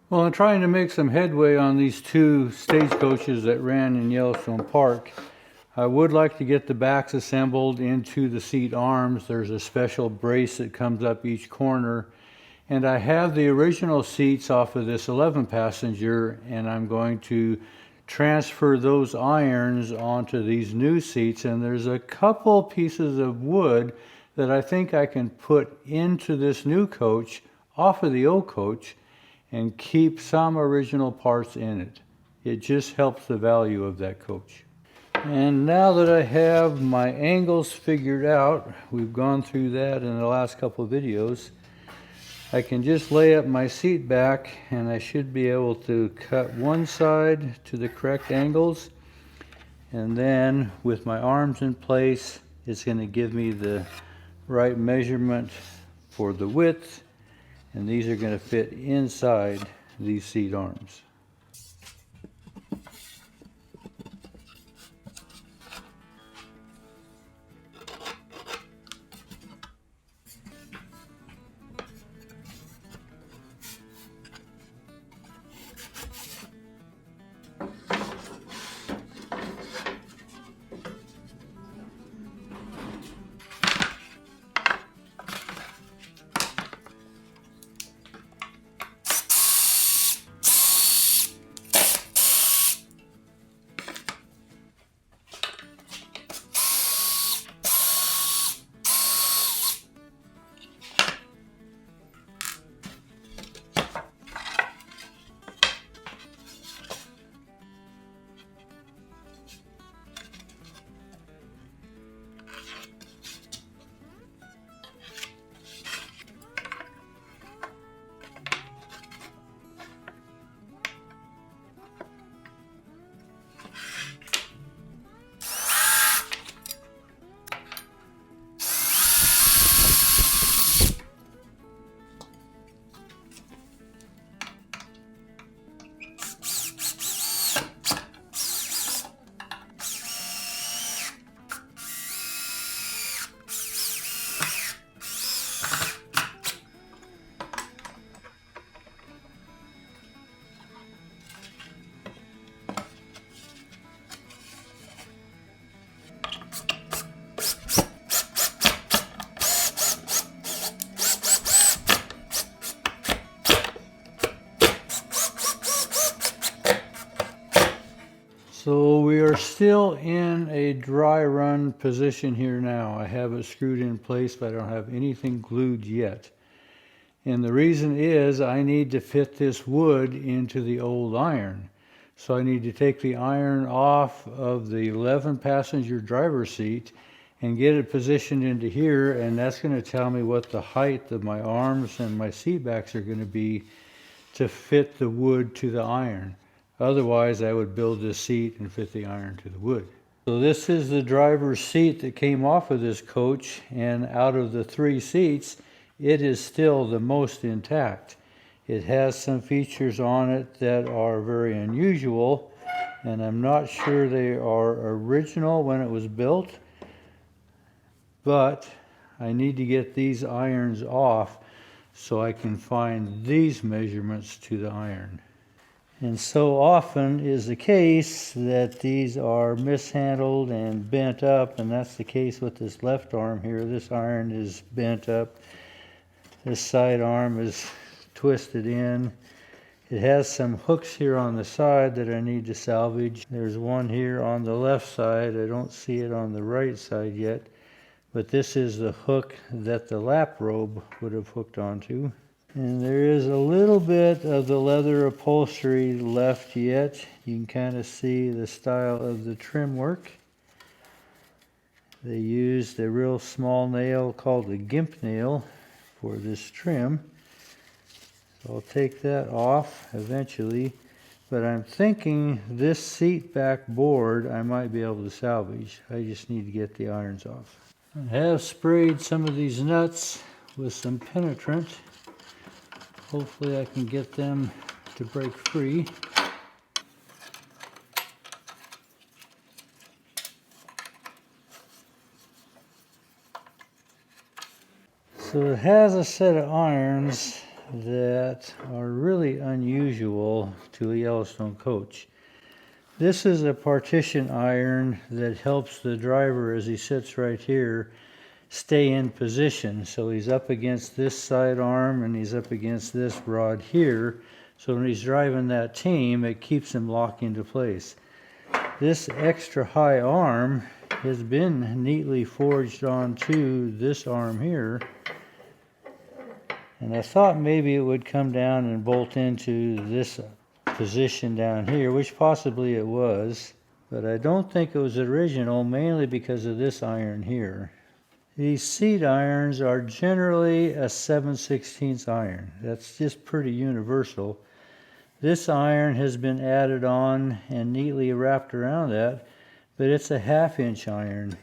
Well, I'm trying to make some headway on these two stagecoaches that ran in Yellowstone Park. I would like to get the backs assembled into the seat arms. There's a special brace that comes up each corner. And I have the original seats off of this 11 passenger, and I'm going to transfer those irons onto these new seats. And there's a couple pieces of wood that I think I can put into this new coach off of the old coach and keep some original parts in it. It just helps the value of that coach. And now that I have my angles figured out, we've gone through that in the last couple of videos, I can just lay up my seat back and I should be able to cut one side to the correct angles, and then with my arms in place it's going to give me the right measurement for the width, and these are going to fit inside these seat arms. So we are still in a dry run position here now. I have it screwed in place, but I don't have anything glued yet. And the reason is I need to fit this wood into the old iron. So I need to take the iron off of the 11 passenger driver's seat and get it positioned into here, and that's going to tell me what the height of my arms and my seat backs are going to be to fit the wood to the iron. Otherwise, I would build this seat and fit the iron to the wood. So this is the driver's seat that came off of this coach, and out of the 3 seats, it is still the most intact. It has some features on it that are very unusual, and I'm not sure they are original when it was built, but I need to get these irons off so I can find these measurements to the iron. And so often is the case that these are mishandled and bent up, and that's the case with this left arm here. This iron is bent up. This side arm is twisted in. It has some hooks here on the side that I need to salvage. There's one here on the left side. I don't see it on the right side yet, but this is the hook that the lap robe would have hooked onto. And there is a little bit of the leather upholstery left yet. You can kind of see the style of the trim work. They used a real small nail called a gimp nail for this trim. So I'll take that off eventually. But I'm thinking this seat back board I might be able to salvage. I just need to get the irons off. I have sprayed some of these nuts with some penetrant. Hopefully I can get them to break free. So it has a set of irons that are really unusual to a Yellowstone coach. This is a partition iron that helps the driver, as he sits right here, stay in position. So he's up against this side arm and he's up against this rod here. So when he's driving that team, it keeps him locked into place. This extra high arm has been neatly forged onto this arm here. And I thought maybe it would come down and bolt into this position down here, which possibly it was, but I don't think it was original, mainly because of this iron here. These seat irons are generally a 7/16 iron. That's just pretty universal. This iron has been added on and neatly wrapped around that, but it's a 1/2 inch iron.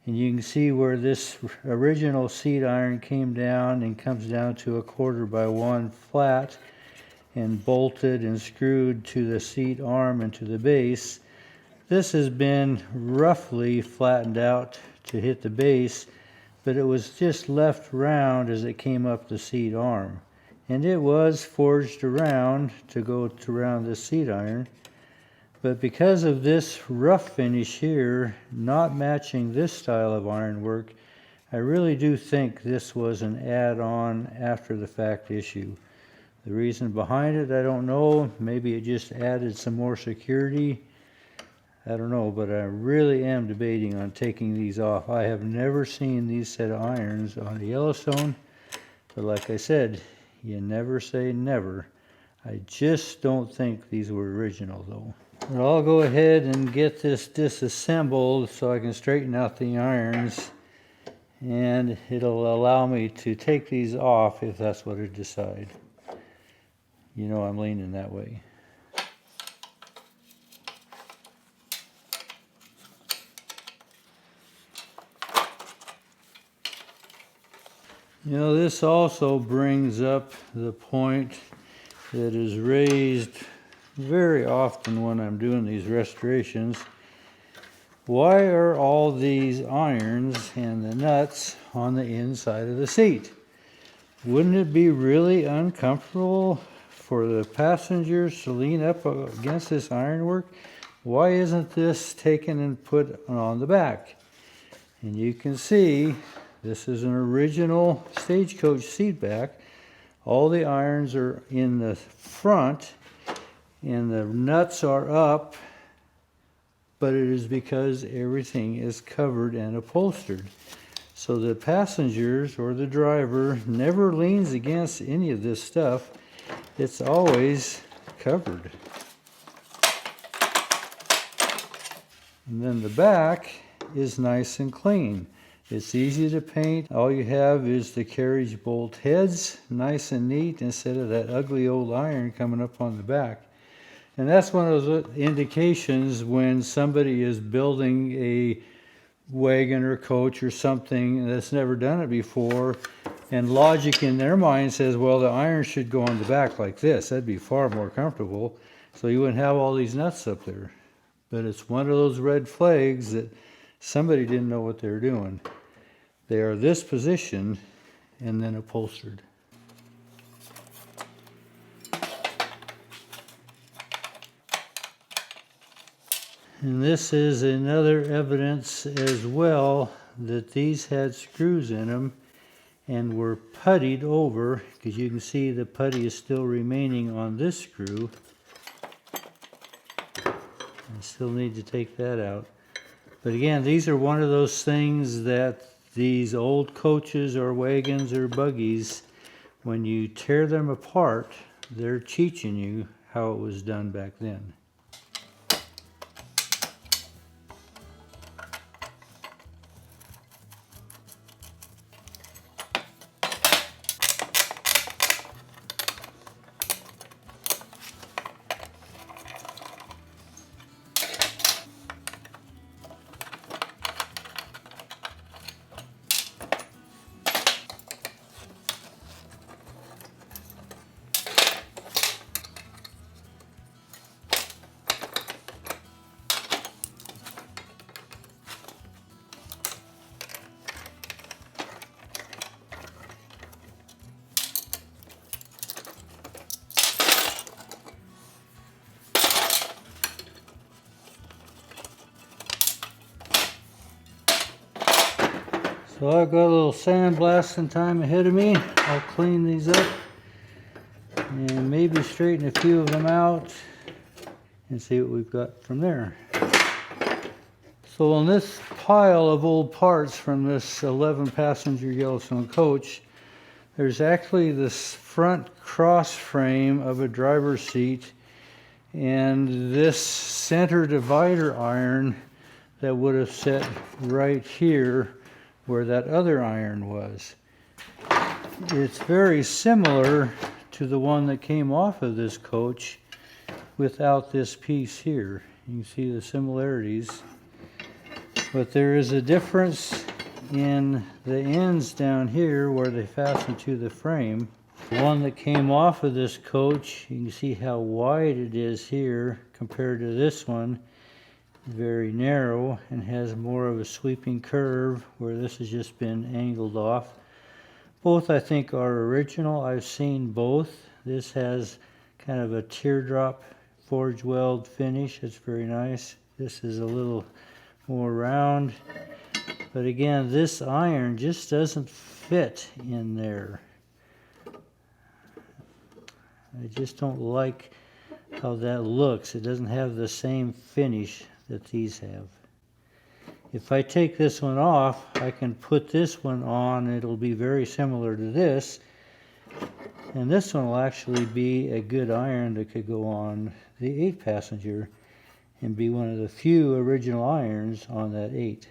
And you can see where this original seat iron came down and comes down to a 1/4x1 flat and bolted and screwed to the seat arm and to the base. This has been roughly flattened out to hit the base, but it was just left round as it came up the seat arm. And it was forged around to go around the seat iron. But because of this rough finish here, not matching this style of ironwork, I really do think this was an add-on after the fact issue. The reason behind it, I don't know. Maybe it just added some more security. I don't know, but I really am debating on taking these off. I have never seen these set of irons on a Yellowstone, but like I said, you never say never. I just don't think these were original though. But I'll go ahead and get this disassembled so I can straighten out the irons, and it'll allow me to take these off if that's what I decide. You know I'm leaning that way. You know, this also brings up the point that is raised very often when I'm doing these restorations. Why are all these irons and the nuts on the inside of the seat? Wouldn't it be really uncomfortable for the passengers to lean up against this ironwork? Why isn't this taken and put on the back? And you can see this is an original Stagecoach seat back. All the irons are in the front and the nuts are up, but it is because everything is covered and upholstered. So the passengers or the driver never leans against any of this stuff. It's always covered. And then the back is nice and clean. It's easy to paint. All you have is the carriage bolt heads, nice and neat, instead of that ugly old iron coming up on the back. And that's one of those indications when somebody is building a wagon or coach or something that's never done it before, and logic in their mind says, well, the iron should go on the back like this. That'd be far more comfortable. So you wouldn't have all these nuts up there. But it's one of those red flags that somebody didn't know what they were doing. They are this position and then upholstered. And this is another evidence as well that these had screws in them and were puttied over, because you can see the putty is still remaining on this screw. I still need to take that out. But again, these are one of those things that these old coaches or wagons or buggies, when you tear them apart, they're teaching you how it was done back then. So I've got a little sandblasting time ahead of me. I'll clean these up and maybe straighten a few of them out and see what we've got from there. So on this pile of old parts from this 11-passenger Yellowstone coach, there's actually this front cross frame of a driver's seat and this center divider iron that would have set right here where that other iron was. It's very similar to the one that came off of this coach without this piece here. You can see the similarities. But there is a difference in the ends down here where they fasten to the frame. The one that came off of this coach, you can see how wide it is here compared to this one. Very narrow and has more of a sweeping curve where this has just been angled off. Both I think are original. I've seen both. This has kind of a teardrop forge weld finish. It's very nice. This is a little more round. But again, this iron just doesn't fit in there. I just don't like how that looks. It doesn't have the same finish that these have. If I take this one off, I can put this one on. It'll be very similar to this. And this one will actually be a good iron that could go on the 8-passenger and be one of the few original irons on that 8.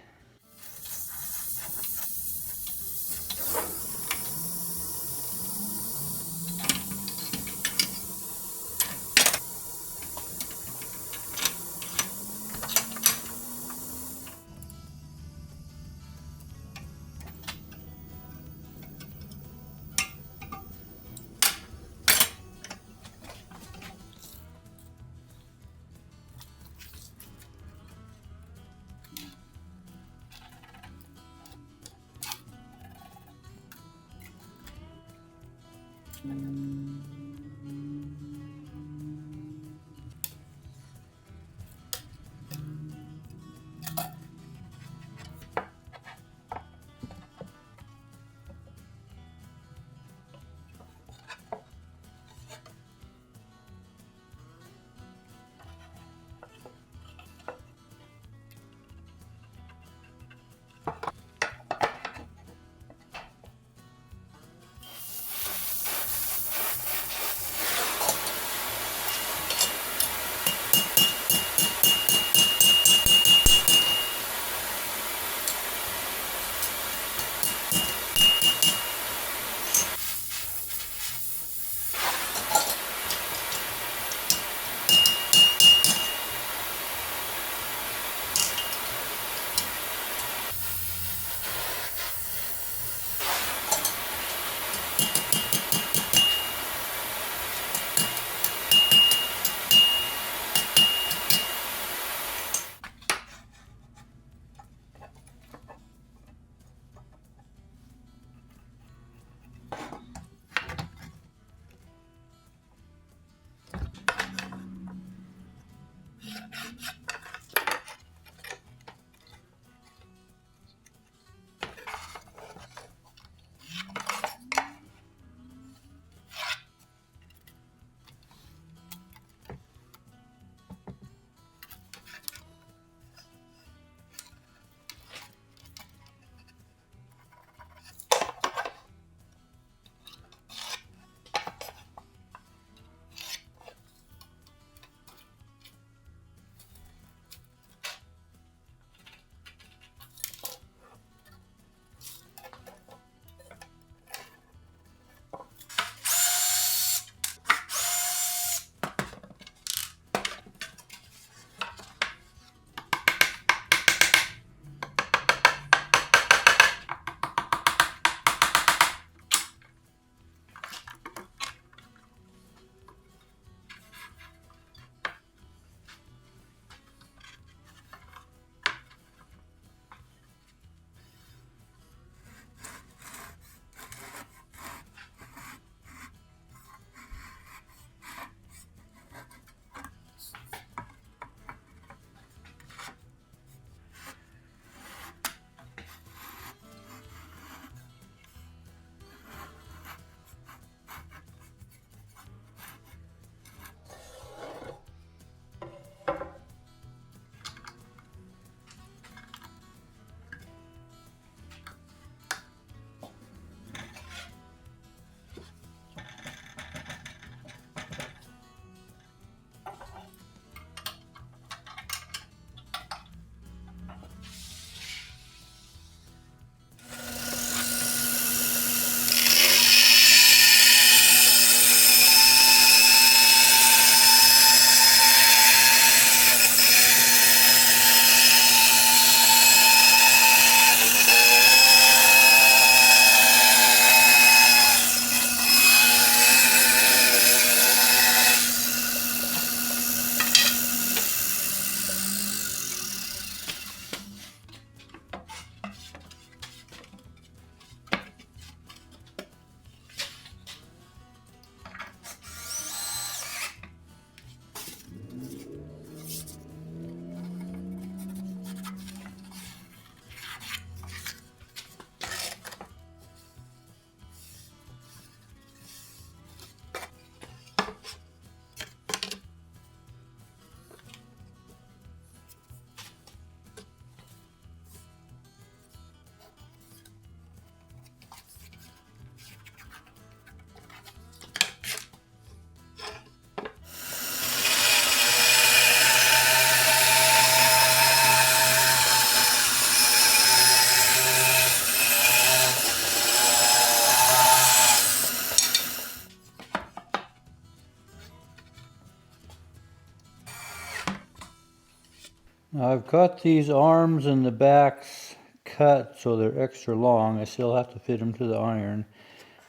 Now I've got these arms and the backs cut so they're extra long. I still have to fit them to the iron.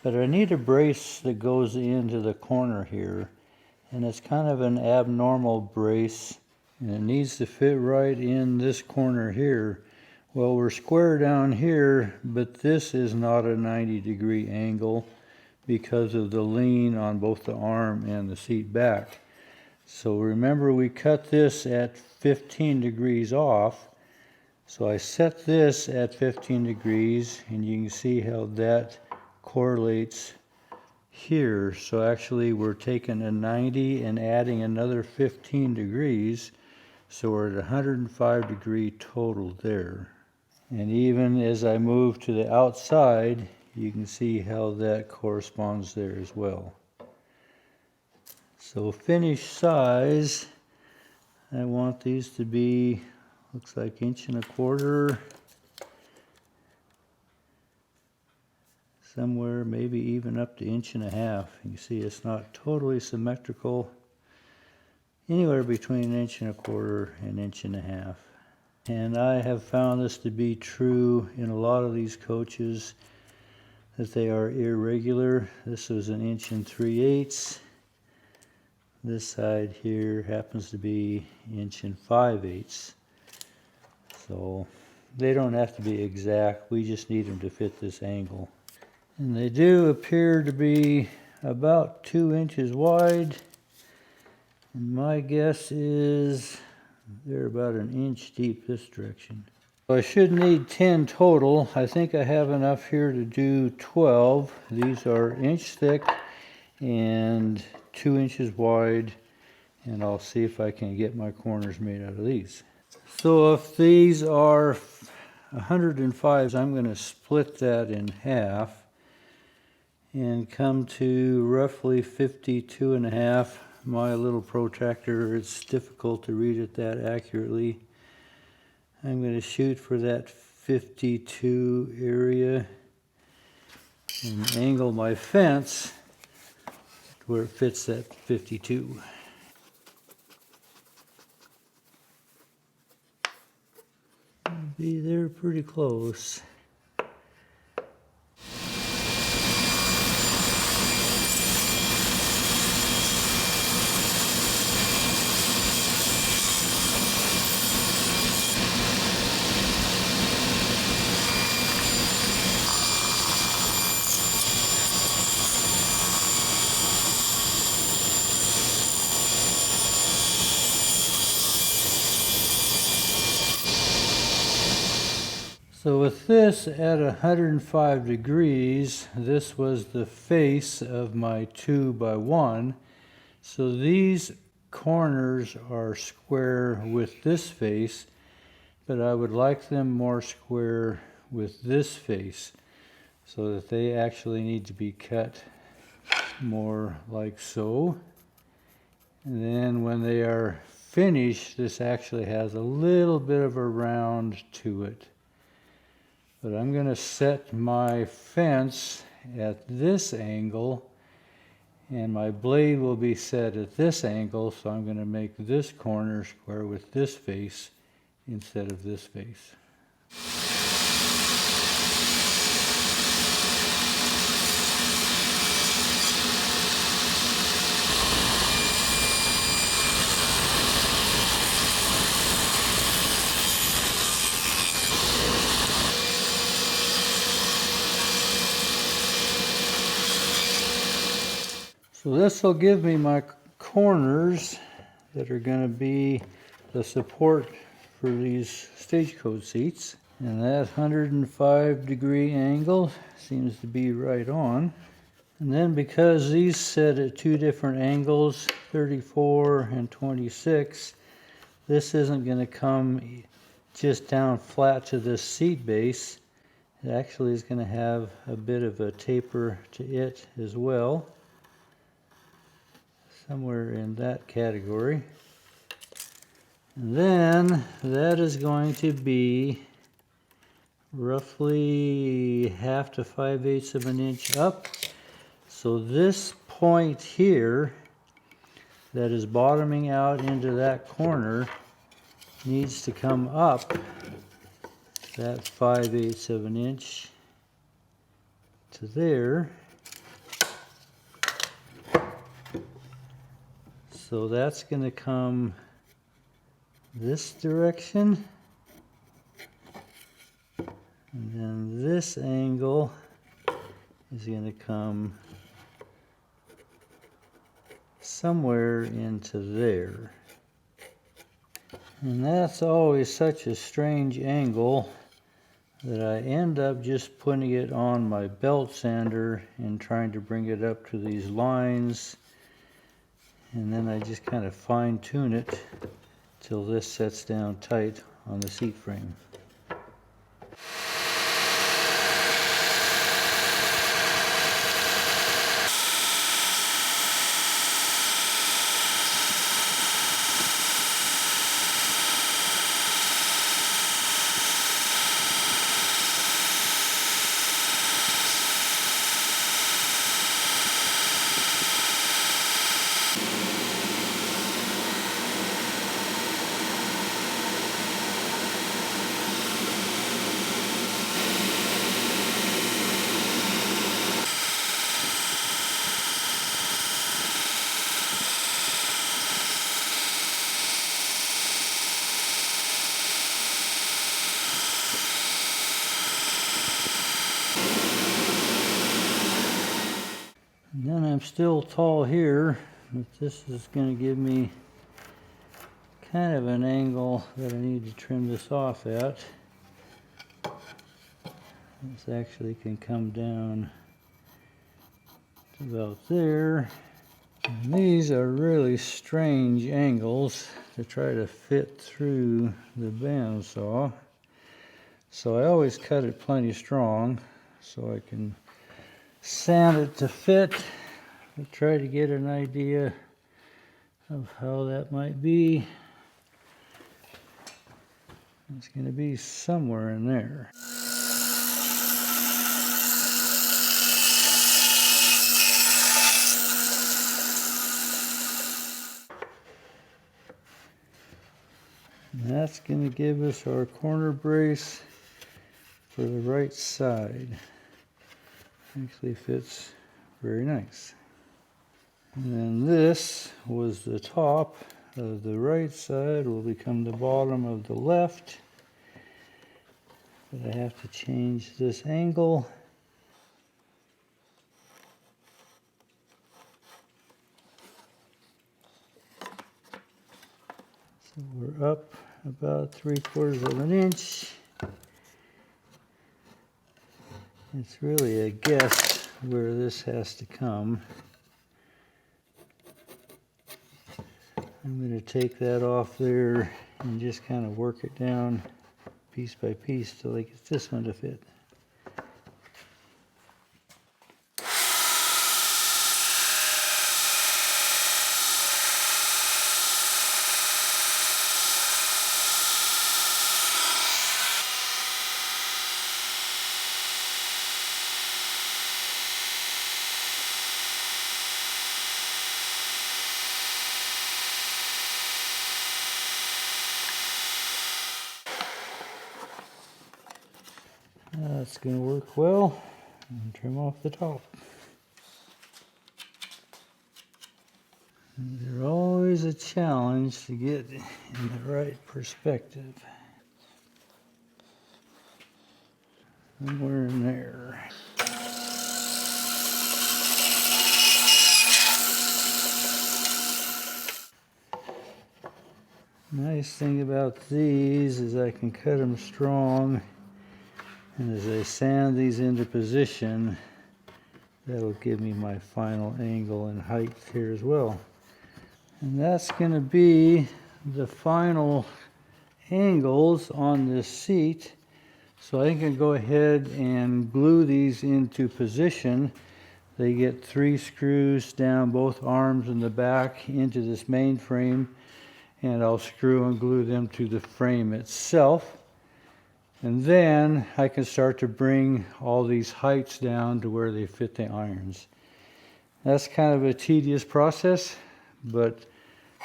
But I need a brace that goes into the corner here. And it's kind of an abnormal brace. And it needs to fit right in this corner here. Well, we're square down here, but this is not a 90-degree angle because of the lean on both the arm and the seat back. So remember, we cut this at 15 degrees off. So I set this at 15 degrees, and you can see how that correlates here. So actually we're taking a 90 and adding another 15 degrees. So we're at 105 degree total there. And even as I move to the outside, you can see how that corresponds there as well. So finished size, I want these to be, looks like 1.25 inches, somewhere maybe even up to 1.5 inches. You can see it's not totally symmetrical, anywhere between 1.25 inches and 1.5 inches. And I have found this to be true in a lot of these coaches, that they are irregular. This was 1 3/8 inches. This side here happens to be 1 5/8 inches. So they don't have to be exact, we just need them to fit this angle. And they do appear to be about 2 inches wide. And my guess is they're about 1 inch deep this direction. So I should need 10 total. I think I have enough here to do 12. These are 1 inch thick and 2 inches wide. And I'll see if I can get my corners made out of these. So if these are 105, I'm going to split that in half and come to roughly 52.5. My little protractor, it's difficult to read it that accurately. I'm going to shoot for that 52 area and angle my fence where it fits that 52. Be there pretty close. So with this at 105 degrees, this was the face of my 2x1. So these corners are square with this face, but I would like them more square with this face, so that they actually need to be cut more like so. And then when they are finished, this actually has a little bit of a round to it. But I'm going to set my fence at this angle, and my blade will be set at this angle, so I'm going to make this corner square with this face instead of this face. So this will give me my corners that are going to be the support for these Stagecoach seats. And that 105 degree angle seems to be right on. And then because these set at two different angles, 34 and 26, this isn't going to come just down flat to this seat base. It actually is going to have a bit of a taper to it as well. Somewhere in that category. And then that is going to be roughly 1/2 to 5/8 of an inch up. So this point here that is bottoming out into that corner needs to come up that 5/8 of an inch to there. So that's going to come this direction. And then this angle is going to come somewhere into there. And that's always such a strange angle that I end up just putting it on my belt sander and trying to bring it up to these lines. And then I just kind of fine tune it till this sets down tight on the seat frame. And then I'm still tall here, but this is going to give me kind of an angle that I need to trim this off at. This actually can come down to about there. And these are really strange angles to try to fit through the bandsaw. So I always cut it plenty strong so I can sand it to fit. I'll try to get an idea of how that might be. It's going to be somewhere in there. And that's going to give us our corner brace for the right side. Actually fits very nice. And then this was the top of the right side, will become the bottom of the left. But I have to change this angle. So we're up about 3/4 of an inch. It's really a guess where this has to come. I'm going to take that off there and just kind of work it down piece by piece till I get this one to fit. That's going to work well, and trim off the top. And they're always a challenge to get in the right perspective. Somewhere in there. Nice thing about these is I can cut them strong. And as I sand these into position, that'll give me my final angle and height here as well. And that's going to be the final angles on this seat. So I can go ahead and glue these into position. They get 3 screws down both arms and the back into this main frame, and I'll screw and glue them to the frame itself. And then I can start to bring all these heights down to where they fit the irons. That's kind of a tedious process, but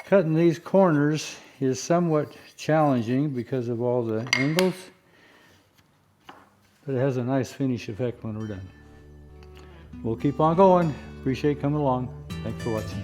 cutting these corners is somewhat challenging because of all the angles, but it has a nice finish effect when we're done. We'll keep on going. Appreciate coming along. Thanks for watching.